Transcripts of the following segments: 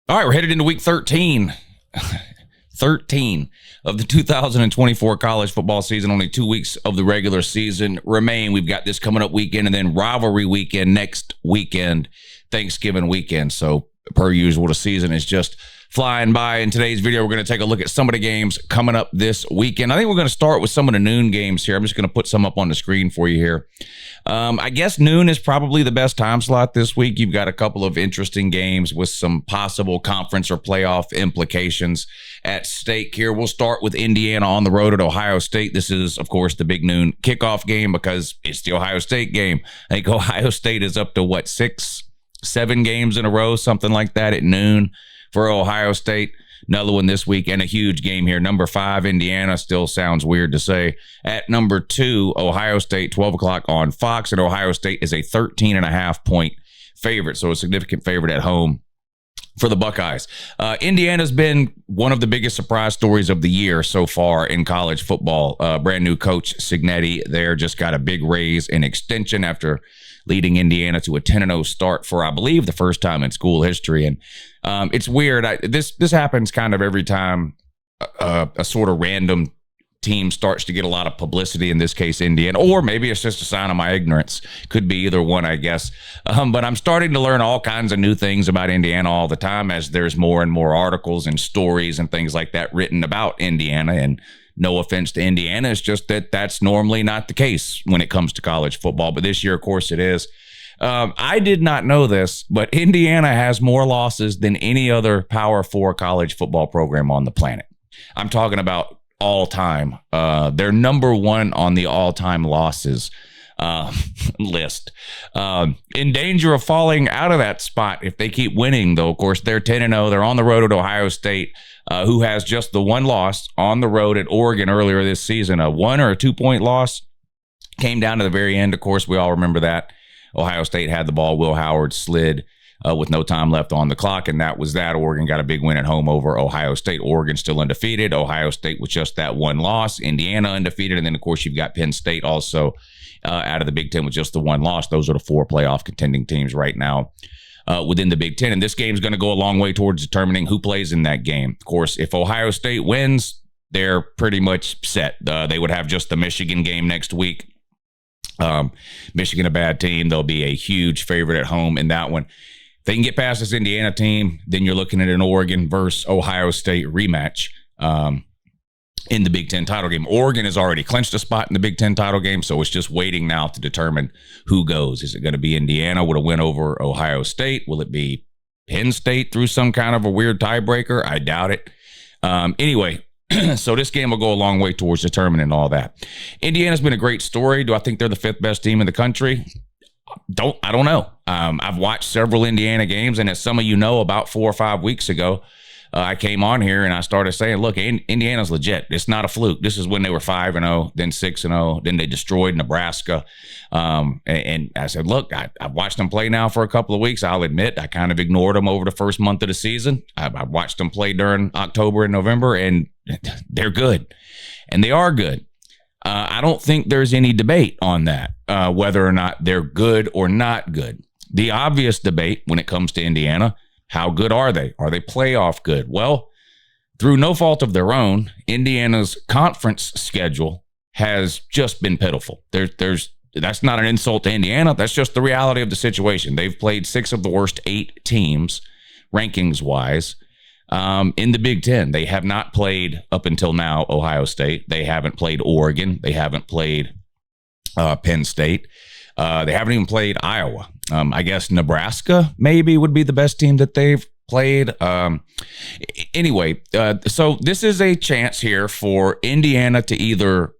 All right, we're headed into week 13. 13 of the 2024 college football season. Only 2 weeks of the regular season remain. We've got this coming up weekend and then rivalry weekend next weekend, Thanksgiving weekend. So per usual, the season is just flying by. In today's video, we're going to take a look at some of the games coming up this weekend. I think we're going to start with some of the noon games here. I'm just going to put some up on the screen for you here. I guess noon is probably the best time slot this week. You've got a couple of interesting games with some possible conference or playoff implications at stake here. We'll start with Indiana on the road at Ohio State. This is, of course, the big noon kickoff game because it's the Ohio State game. I think Ohio State is up to, what, 6, 7 games in a row, something like that at noon for Ohio State. Another one this week and a huge game here. Number 5, Indiana, still sounds weird to say. At number 2, Ohio State, 12 o'clock on Fox, and Ohio State is a 13.5-point favorite, so a significant favorite at home for the Buckeyes. Indiana's been one of the biggest surprise stories of the year so far in college football. Brand new coach Cignetti there just got a big raise and extension after leading Indiana to a 10-0 start for, I believe, the first time in school history. And it's weird. This happens kind of every time a sort of random team starts to get a lot of publicity, in this case, Indiana, or maybe it's just a sign of my ignorance. Could be either one, I guess. But I'm starting to learn all kinds of new things about Indiana all the time as there's more and more articles and stories and things like that written about Indiana. And no offense to Indiana, it's just that that's normally not the case when it comes to college football. But this year, of course, it is. I did not know this, but Indiana has more losses than any other Power 4 college football program on the planet. I'm talking about all time. They're number 1 on the all-time losses list. In danger of falling out of that spot if they keep winning, though. Of course, they're 10-0. They're on the road at Ohio State, who has just the one loss on the road at Oregon earlier this season. A 1 or a 2-point loss came down to the very end. Of course, we all remember that. Ohio State had the ball. Will Howard slid with no time left on the clock, and that was that. Oregon got a big win at home over Ohio State. Oregon still undefeated. Ohio State with just that one loss. Indiana undefeated. And then, of course, you've got Penn State also out of the Big Ten with just the one loss. Those are the 4 playoff contending teams right now within the Big Ten. And this game's going to go a long way towards determining who plays in that game. Of course, if Ohio State wins, they're pretty much set. They would have just the Michigan game next week. Michigan, a bad team. They'll be a huge favorite at home in that one. If they can get past this Indiana team, then you're looking at an Oregon versus Ohio State rematch in the Big Ten title game. Oregon has already clinched a spot in the Big Ten title game, so it's just waiting now to determine who goes. Is it going to be Indiana with a win over Ohio State? Will it be Penn State through some kind of a weird tiebreaker? I doubt it. Anyway, so this game will go a long way towards determining all that. Indiana's been a great story. Do I think they're the 5th best team in the country? I don't know. I've watched several Indiana games, and as some of you know, about 4 or 5 weeks ago, I came on here and I started saying, look, Indiana's legit. It's not a fluke. This is when they were 5-0, then 6-0, then they destroyed Nebraska. And I said, look, I've watched them play now for a couple of weeks. I'll admit I kind of ignored them over the first month of the season. I watched them play during October and November, and they're good. And they are good. I don't think there's any debate on that, whether or not they're good or not good. The obvious debate when it comes to Indiana, how good are they? Are they playoff good? Well, through no fault of their own, Indiana's conference schedule has just been pitiful. That's not an insult to Indiana. That's just the reality of the situation. They've played 6 of the worst 8 teams, rankings-wise, in the Big Ten. They have not played, up until now, Ohio State. They haven't played Oregon. They haven't played Penn State. They haven't even played Iowa. I guess Nebraska maybe would be the best team that they've played. Anyway, so this is a chance here for Indiana to either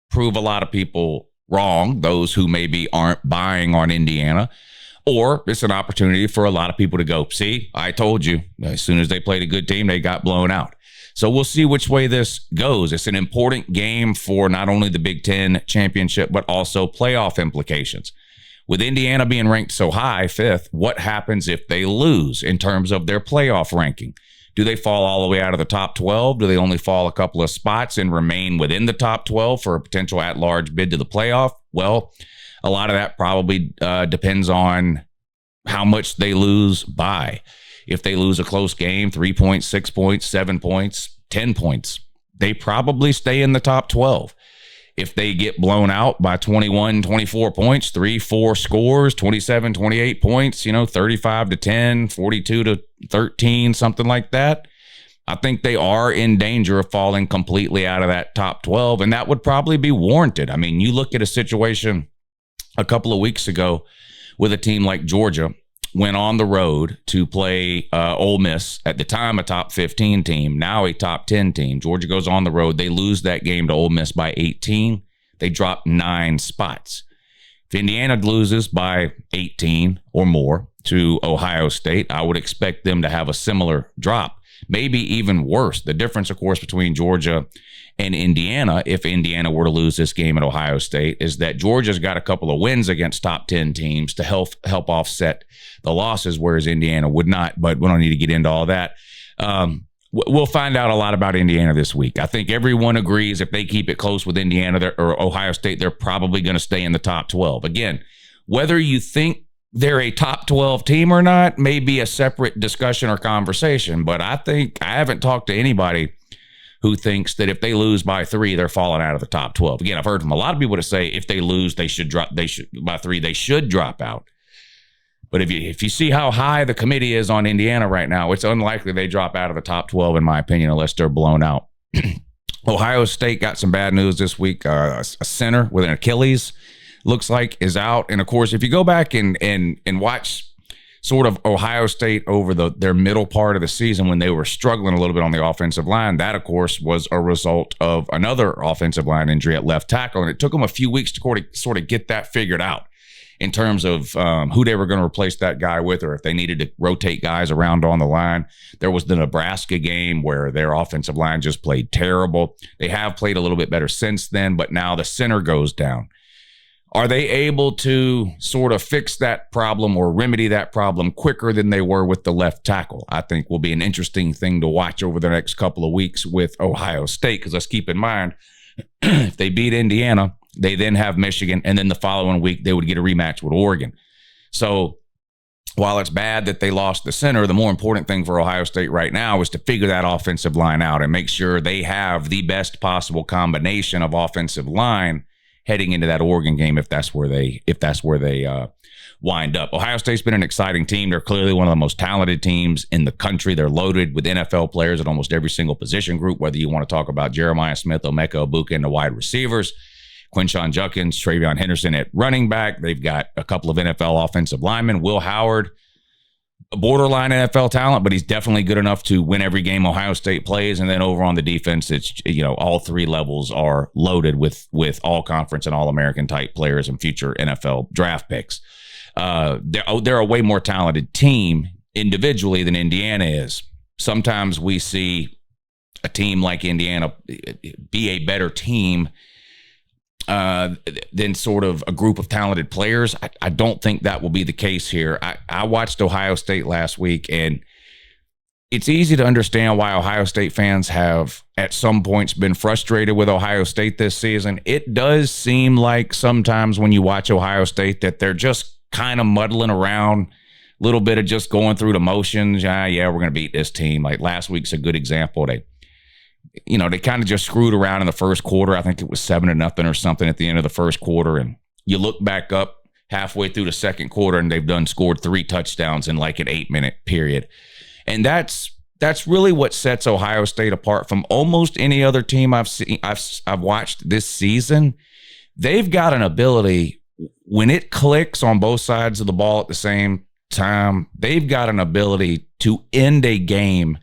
prove a lot of people wrong, those who maybe aren't buying on Indiana, or it's an opportunity for a lot of people to go, see, I told you. As soon as they played a good team, they got blown out. So we'll see which way this goes. It's an important game for not only the Big Ten championship, but also playoff implications. With Indiana being ranked so high, 5th, what happens if they lose in terms of their playoff ranking? Do they fall all the way out of the top 12? Do they only fall a couple of spots and remain within the top 12 for a potential at-large bid to the playoff? Well, a lot of that probably depends on how much they lose by. If they lose a close game, 3 points, 6 points, 7 points, 10 points, they probably stay in the top 12. If they get blown out by 21, 24 points, 3-4 scores, 27, 28 points, 35-10, 42-13, something like that, I think they are in danger of falling completely out of that top 12, and that would probably be warranted. I mean, you look at a situation a couple of weeks ago with a team like Georgia, went on the road to play Ole Miss, at the time a top 15 team, now a top 10 team. Georgia goes on the road. They lose that game to Ole Miss by 18. They drop 9 spots. If Indiana loses by 18 or more to Ohio State, I would expect them to have a similar drop, maybe even worse. The difference, of course, between Georgia and Indiana, if Indiana were to lose this game at Ohio State, is that Georgia's got a couple of wins against top 10 teams to help offset the losses, whereas Indiana would not. But we don't need to get into all that. We'll find out a lot about Indiana this week. I think everyone agrees if they keep it close with Indiana or Ohio State, they're probably going to stay in the top 12. Again, whether you think they're a top 12 team or not may be a separate discussion or conversation, but I haven't talked to anybody who thinks that if they lose by 3, they're falling out of the top 12. Again, I've heard from a lot of people to say if they lose, they should by 3, they should drop out. But if you see how high the committee is on Indiana right now, it's unlikely they drop out of the top 12, in my opinion, unless they're blown out. Ohio State got some bad news this week. A center with an Achilles looks like is out. And of course, if you go back and watch sort of Ohio State over their middle part of the season when they were struggling a little bit on the offensive line, that of course was a result of another offensive line injury at left tackle. And it took them a few weeks to sort of get that figured out in terms of who they were going to replace that guy with, or if they needed to rotate guys around on the line. There was the Nebraska game where their offensive line just played terrible. They have played a little bit better since then, but now the center goes down. Are they able to sort of fix that problem or remedy that problem quicker than they were with the left tackle? I think will be an interesting thing to watch over the next couple of weeks with Ohio State, because let's keep in mind, if they beat Indiana, they then have Michigan, and then the following week they would get a rematch with Oregon. So while it's bad that they lost the center, the more important thing for Ohio State right now is to figure that offensive line out and make sure they have the best possible combination of offensive line heading into that Oregon game if that's where they wind up. Ohio State's been an exciting team. They're clearly one of the most talented teams in the country. They're loaded with NFL players at almost every single position group, whether you want to talk about Jeremiah Smith, Emeka Egbuka, and the wide receivers, Quinshon Judkins, Travion Henderson at running back. They've got a couple of NFL offensive linemen. Will Howard, a borderline NFL talent, but he's definitely good enough to win every game Ohio State plays. And then over on the defense, it's, all 3 levels are loaded with all conference and all American type players and future NFL draft picks. They're a way more talented team individually than Indiana is. Sometimes we see a team like Indiana be a better team than sort of a group of talented players. I don't think that will be the case here. I watched Ohio State last week, and it's easy to understand why Ohio State fans have at some points been frustrated with Ohio State this season. It does seem like sometimes when you watch Ohio State that they're just kind of muddling around, a little bit of just going through the motions. Yeah, we're going to beat this team. Like last week's a good example. They kind of just screwed around in the first quarter. I think it was 7-0 or something at the end of the first quarter. And you look back up halfway through the second quarter and they've scored 3 touchdowns in like an 8-minute period. And that's really what sets Ohio State apart from almost any other team I've watched this season. They've got an ability, when it clicks on both sides of the ball at the same time, they've got an ability to end a game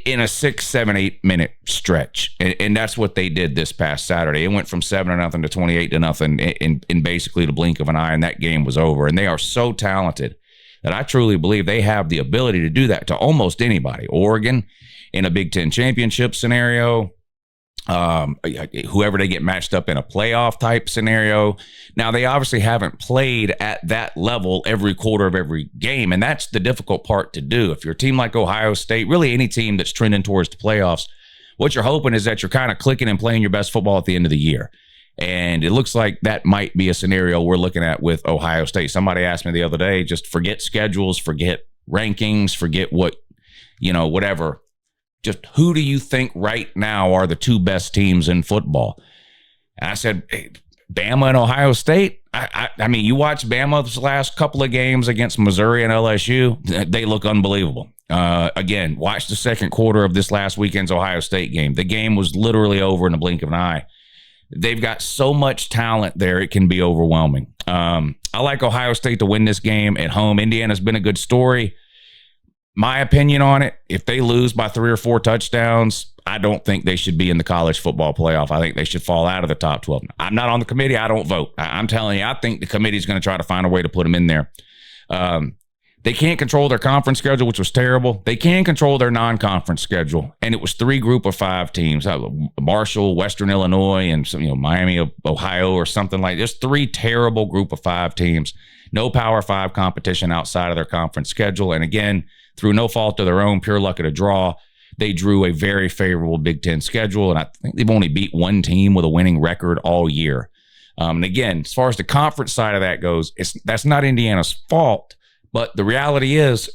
in a 6, 7, 8-minute stretch. And that's what they did this past Saturday. It went from 7-0 to 28-0 in basically the blink of an eye, and that game was over. And they are so talented that I truly believe they have the ability to do that to almost anybody. Oregon in a Big Ten championship scenario, whoever they get matched up in a playoff type scenario. Now, they obviously haven't played at that level every quarter of every game, and that's the difficult part to do. If you're a team like Ohio State, really any team that's trending towards the playoffs, what you're hoping is that you're kind of clicking and playing your best football at the end of the year. And it looks like that might be a scenario we're looking at with Ohio State. Somebody asked me the other day, just forget schedules, forget rankings, forget what, whatever. Just who do you think right now are the two best teams in football? And I said, hey, Bama and Ohio State. I mean, you watch Bama's last couple of games against Missouri and LSU, they look unbelievable. Again, watch the second quarter of this last weekend's Ohio State game. The game was literally over in the blink of an eye. They've got so much talent there, it can be overwhelming. I like Ohio State to win this game at home. Indiana's been a good story. My opinion on it, if they lose by 3 or 4 touchdowns, I don't think they should be in the college football playoff. I think they should fall out of the top 12. I'm not on the committee. I don't vote. I'm telling you, I think the committee's going to try to find a way to put them in there. They can't control their conference schedule, which was terrible. They can control their non-conference schedule, and it was 3 group of 5 teams: Marshall, Western Illinois, and Miami, Ohio, or something like this. 3 terrible group of 5 teams. No Power 5 competition outside of their conference schedule, and again, through no fault of their own, pure luck of the draw, they drew a very favorable Big Ten schedule, and I think they've only beat 1 team with a winning record all year. And again, as far as the conference side of that goes, that's not Indiana's fault. But the reality is,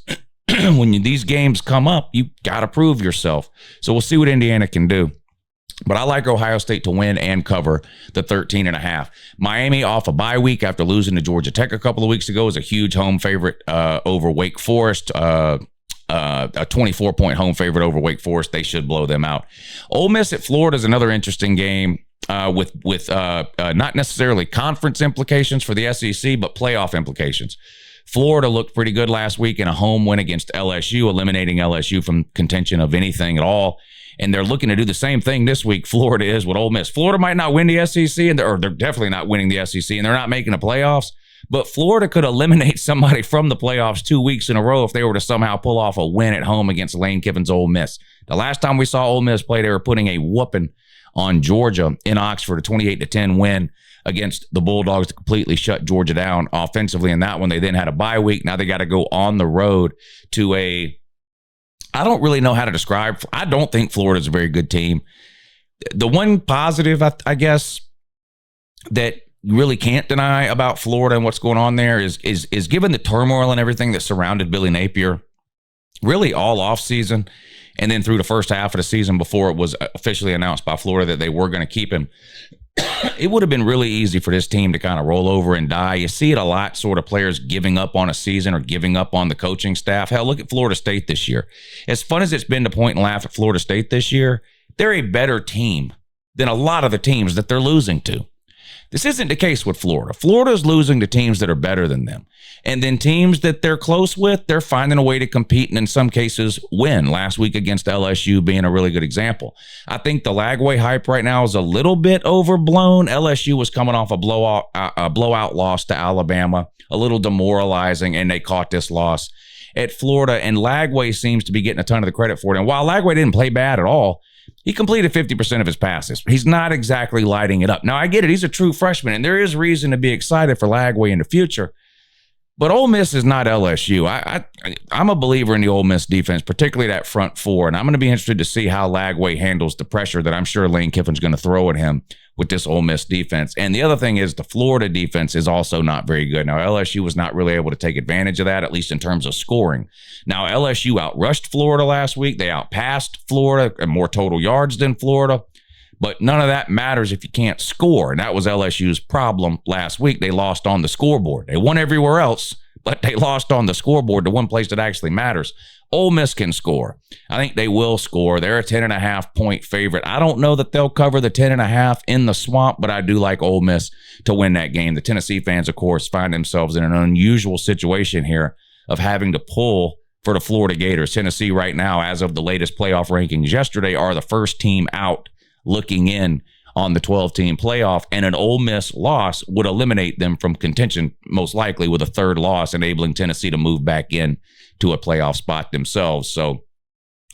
when these games come up, you got to prove yourself. So we'll see what Indiana can do. But I like Ohio State to win and cover the 13.5. Miami off a bye week after losing to Georgia Tech a couple of weeks ago is a huge home favorite over Wake Forest. A 24-point home favorite over Wake Forest. They should blow them out. Ole Miss at Florida is another interesting game with not necessarily conference implications for the SEC, but playoff implications. Florida looked pretty good last week in a home win against LSU, eliminating LSU from contention of anything at all. And they're looking to do the same thing this week. Florida is with Ole Miss. Florida might not win the SEC, or they're definitely not winning the SEC, and they're not making the playoffs. But Florida could eliminate somebody from the playoffs 2 weeks in a row if they were to somehow pull off a win at home against Lane Kiffin's Ole Miss. The last time we saw Ole Miss play, they were putting a whooping on Georgia in Oxford, a 28-10 win against the Bulldogs to completely shut Georgia down offensively in that one. They then had a bye week. Now they got to go on the road to I don't really know how to describe. I don't think Florida's a very good team. The one positive, I guess, that you really can't deny about Florida and what's going on there is given the turmoil and everything that surrounded Billy Napier, really all offseason, and then through the first half of the season before it was officially announced by Florida that they were going to keep him, it would have been really easy for this team to kind of roll over and die. You see it a lot, sort of players giving up on a season or giving up on the coaching staff. Hell, look at Florida State this year. As fun as it's been to point and laugh at Florida State this year, they're a better team than a lot of the teams that they're losing to. This isn't the case with Florida. Florida's losing to teams that are better than them. And then teams that they're close with, they're finding a way to compete and in some cases win. Last week against LSU being a really good example. I think the Lagway hype right now is a little bit overblown. LSU was coming off a blowout loss to Alabama, a little demoralizing, and they caught this loss at Florida. And Lagway seems to be getting a ton of the credit for it. And while Lagway didn't play bad at all, he completed 50% of his passes. He's not exactly lighting it up. Now, I get it. He's a true freshman, and there is reason to be excited for Lagway in the future. But Ole Miss is not LSU. I'm a believer in the Ole Miss defense, particularly that front four, and I'm going to be interested to see how Lagway handles the pressure that I'm sure Lane Kiffin's going to throw at him with this Ole Miss defense. And the other thing is the Florida defense is also not very good. Now, LSU was not really able to take advantage of that, at least in terms of scoring. Now, LSU outrushed Florida last week. They outpassed Florida and more total yards than Florida. But none of that matters if you can't score. And that was LSU's problem last week. They lost on the scoreboard. They won everywhere else, but they lost on the scoreboard, the one place that actually matters. Ole Miss can score. I think they will score. They're a 10.5-point favorite. I don't know that they'll cover the 10.5 in the swamp, but I do like Ole Miss to win that game. The Tennessee fans, of course, find themselves in an unusual situation here of having to pull for the Florida Gators. Tennessee right now, as of the latest playoff rankings yesterday, are the first team out looking in on the 12-team playoff, and an Ole Miss loss would eliminate them from contention, most likely with a third loss, enabling Tennessee to move back in to a playoff spot themselves. So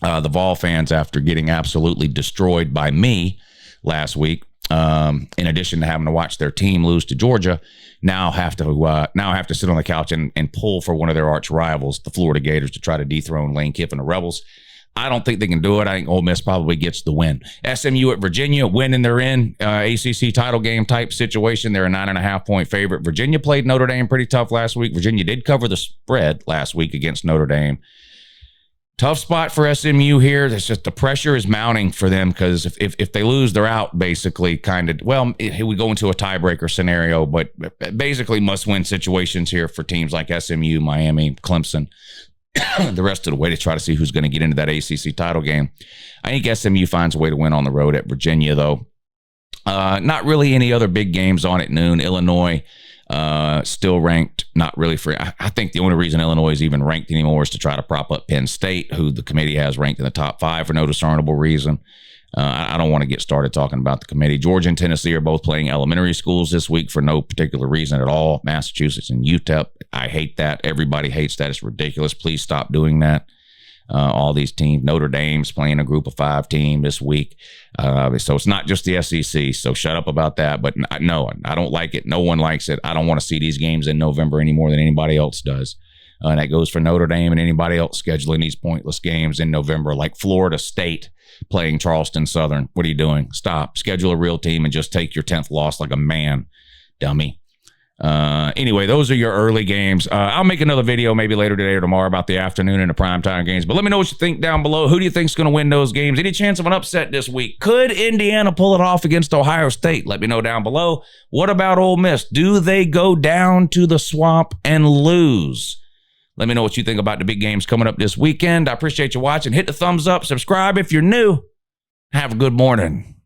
the Vol fans, after getting absolutely destroyed by me last week, in addition to having to watch their team lose to Georgia, now have to sit on the couch and pull for one of their arch rivals, the Florida Gators, to try to dethrone Lane Kiffin, the Rebels. I don't think they can do it. I think Ole Miss probably gets the win. SMU at Virginia, winning they're in. ACC title game type situation. They're a 9.5-point favorite. Virginia played Notre Dame pretty tough last week. Virginia did cover the spread last week against Notre Dame. Tough spot for SMU here. It's just the pressure is mounting for them because if they lose, they're out basically kind of. Well, we go into a tiebreaker scenario, but basically must-win situations here for teams like SMU, Miami, Clemson, the rest of the way to try to see who's going to get into that ACC title game. I think SMU finds a way to win on the road at Virginia, though. Not really any other big games on at noon. Illinois still ranked, not really free. I think the only reason Illinois is even ranked anymore is to try to prop up Penn State, who the committee has ranked in the top 5 for no discernible reason. I don't want to get started talking about the committee. Georgia and Tennessee are both playing elementary schools this week for no particular reason at all. Massachusetts and UTEP. I hate that. Everybody hates that. It's ridiculous. Please stop doing that. All these teams. Notre Dame's playing a group of 5 team this week. So it's not just the SEC. So shut up about that. But no, I don't like it. No one likes it. I don't want to see these games in November any more than anybody else does. And that goes for Notre Dame and anybody else scheduling these pointless games in November, like Florida State playing Charleston Southern. What are you doing? Stop. Schedule a real team and just take your 10th loss like a man, dummy. Anyway, those are your early games. I'll make another video maybe later today or tomorrow about the afternoon and the primetime games. But let me know what you think down below. Who do you think is going to win those games? Any chance of an upset this week? Could Indiana pull it off against Ohio State? Let me know down below. What about Ole Miss? Do they go down to the swamp and lose? Let me know what you think about the big games coming up this weekend. I appreciate you watching. Hit the thumbs up. Subscribe if you're new. Have a good morning.